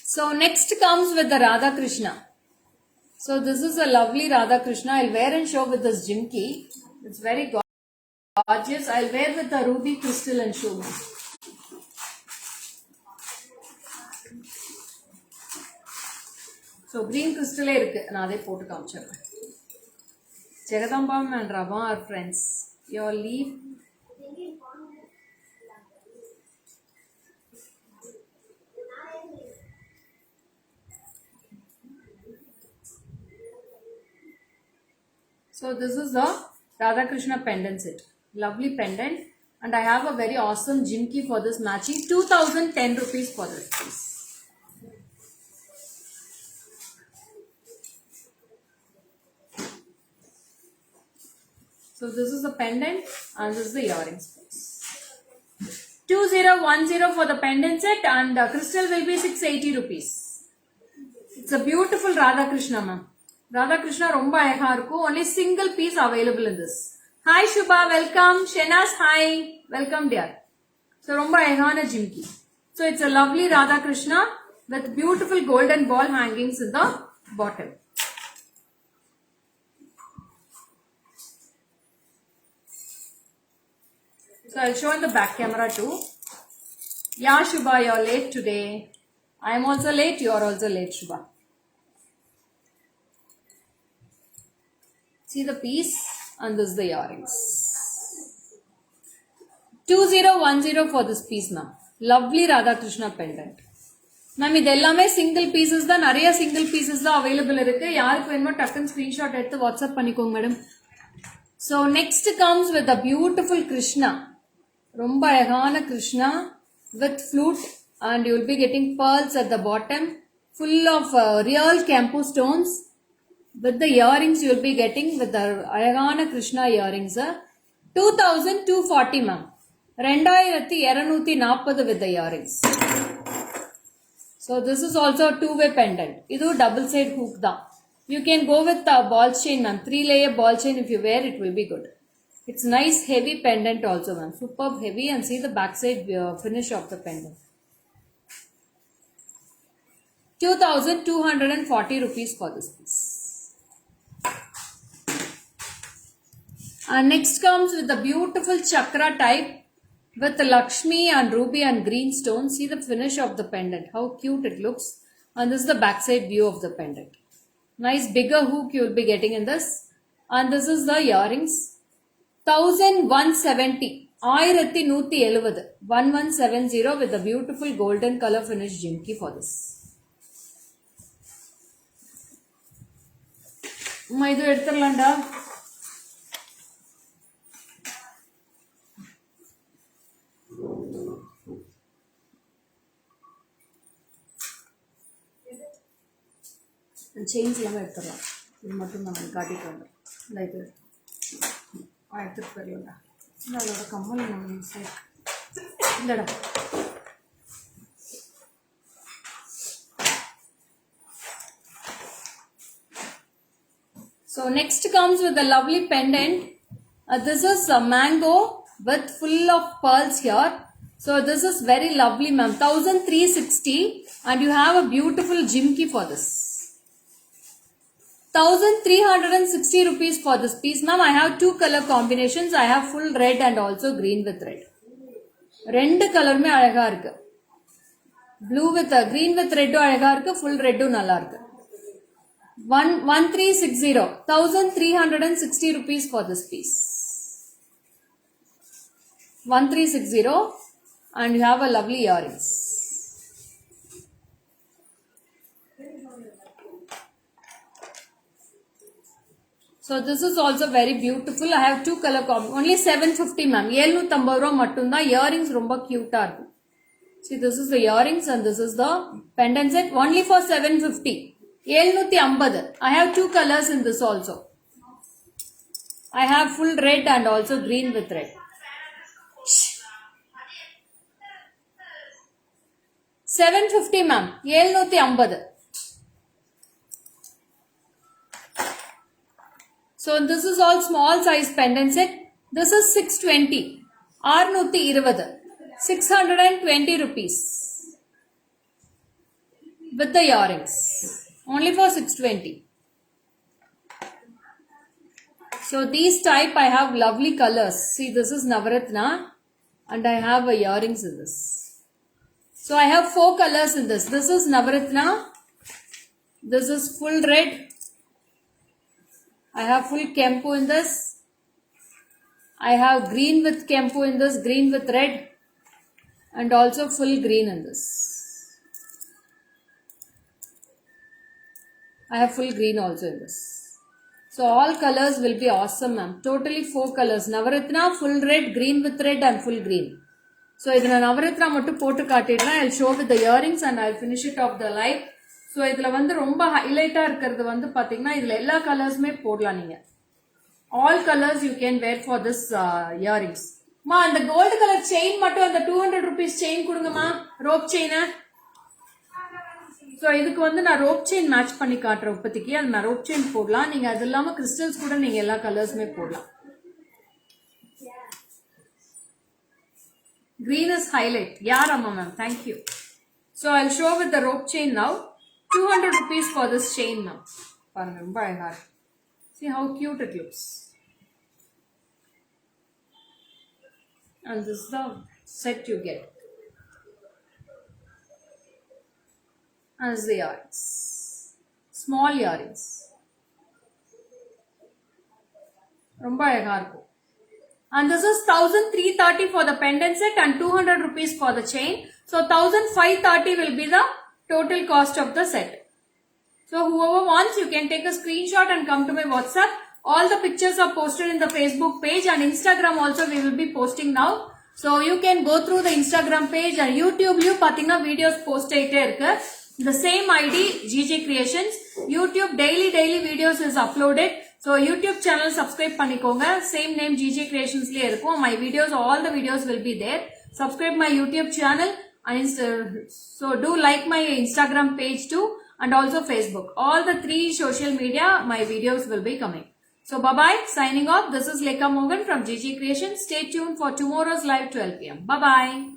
So next comes with the Radha Krishna. So this is a lovely Radha Krishna. I'll wear and show with this jimki. It's very gorgeous. I'll wear with the ruby crystal and show me. So green crystal irukku na adhe potu kaamichiren. Jagadamba and Rama are friends. Your leave. So this is the Radha Krishna pendant set. Lovely pendant. And I have a very awesome jimki for this matching. 2010 rupees for this piece. So this is the pendant and this is the earrings piece. 2010 for the pendant set and crystal will be 680 rupees. It's a beautiful Radha Krishna ma'am. Radha Krishna romba அழகா இருக்கும். Only single piece available in this. Hi Shubha, welcome. Shenas, hi. Welcome dear. So romba அழகான jimki. So it's a lovely Radha Krishna with beautiful golden ball hangings in the bottom. So I'll show in the back camera too. Yeah Shubha, you're late today. I am also late, you are also late Shubha. See the piece and this is the earrings. 2010 for this piece ma'am. Lovely Radha Krishna pendant. Ma'am இது எல்லாமே single pieces தான், நிறைய single pieces தான் available இருக்கு. யாருக்கு வேணுமோ டக்குன்னு screenshot எடுத்து வாட்ஸ்அப் பண்ணிக்கோங்க madam. So next comes with a beautiful Krishna. ரொம்ப அழகான Krishna with flute and you will be getting pearls at the bottom full of real Kampu stones. With the earrings you will be getting with the அழகான Krishna earrings. 2240 ma'am. 2240 with the earrings. So this is also a two-way pendant. Idu double side hook da. You can go with the ball chain ma'am. 3-layer ball chain if you wear it will be good. It's nice heavy pendant also ma'am. Superb heavy and see the back side finish of the pendant. 2240 rupees for this piece. And next comes with the beautiful chakra type with Lakshmi and ruby and green stones. See the finish of the pendant. How cute it looks. And this is the backside view of the pendant. Nice bigger hook you will be getting in this. And this is the earrings. 1170. 1170 with the beautiful golden color finish jimki for this. இது எடுத்துடலாம்டா. Chains எல்லாமே எடுத்துடலாம். இது மட்டும் நம்ம காட்டிட்டு வந்தோம். இந்த இது எடுத்துட்டு போயிடலாம்டா. இல்லை அதோட கம்மல் நம்ம இல்லைடா. So next comes with the lovely pendant. This is a mango with full of pearls here. So this is very lovely ma'am. 1360 and you have a beautiful jimki for this. 1360 rupees for this piece ma'am. I have two color combinations. I have full red and also green with red. ரெண்டு கலருமே அழகா இருக்கு. Blue with green with red அழகா இருக்கு. Full red நல்லா இருக்கு. 1360. 1360 rupees for this piece. 1360 and you have a lovely earrings. So this is also very beautiful. I have two color combo. Only 750 ma'am. 750 ரூபாய் மட்டும்தான். Earrings ரொம்ப cute-ஆ இருக்கும். See this is the earrings and this is the pendant set. Only for 750. 750. I have two colors in this also. I have full red and also green with red. 750 ma'am. 750. So this is all small size pendant set. This is 620. 620. 620 rupees. With the earrings. Only for 620. So these type I have lovely colors. See this is Navaratna and I have a earrings in this. So I have 4 colors in this. This is Navaratna. This is full red. I have full Kampu in this. I have green with Kampu in this, green with red and also full green in this. I have full green also in this. So all colors will be awesome ma'am. Totally 4 colors. Navaratna, full red, green with red and full green. So idhula Navaratna mattum potu kaatidren. I'll show with the earrings and I'll finish it off the live. So idhula vandu romba highlight-ஆ இருக்கிறது வந்து பாத்தீங்கன்னா இதுல எல்லா கலர்ஸ்மே போடலாம் நீங்க. All colors you can wear for this earrings. Ma and the gold color chain mattum and the 200 rupees chain kudunga ma. Rope chain. So இதுக்கு வந்து நான் ரோப் செயின் மேட்ச் பண்ணி காட்டுறேன் இப்போதைக்கு. அது நான் ரோப் செயின் போடலாம். நீங்க அது இல்லாம கிறிஸ்டல்ஸ் கூட நீங்க எல்லா கலர்ஸுமே போடலாம். Green is highlight. Yeah, Rama ma'am. Thank you. So I'll show with the rope chain now. 200 rupees for this chain now. See how cute it looks. And this is the set you get. As the earrings. Small earrings. ரொம்ப அழகா இருக்கும். And this is 1330 for the pendant set and 200 rupees for the chain. So 1530 will be the total cost of the set. So whoever wants, you can take a screenshot and come to my WhatsApp. All the pictures are posted in the Facebook page and Instagram also we will be posting now. So you can go through the Instagram page and YouTube you pathina videos post aite irukku. The same ID GJ Creations. YouTube daily videos is uploaded. So YouTube channel subscribe பண்ணிக்கோங்க. Same name GJ Creations ல இருக்கும். My videos, all the videos will be there. Subscribe my YouTube channel and so do like my Instagram page too and also Facebook. All the 3 social media my videos will be coming. So bye bye. Signing off. This is Lekha Mogan from GJ Creations. Stay tuned for tomorrow's live 12 p.m. Bye bye.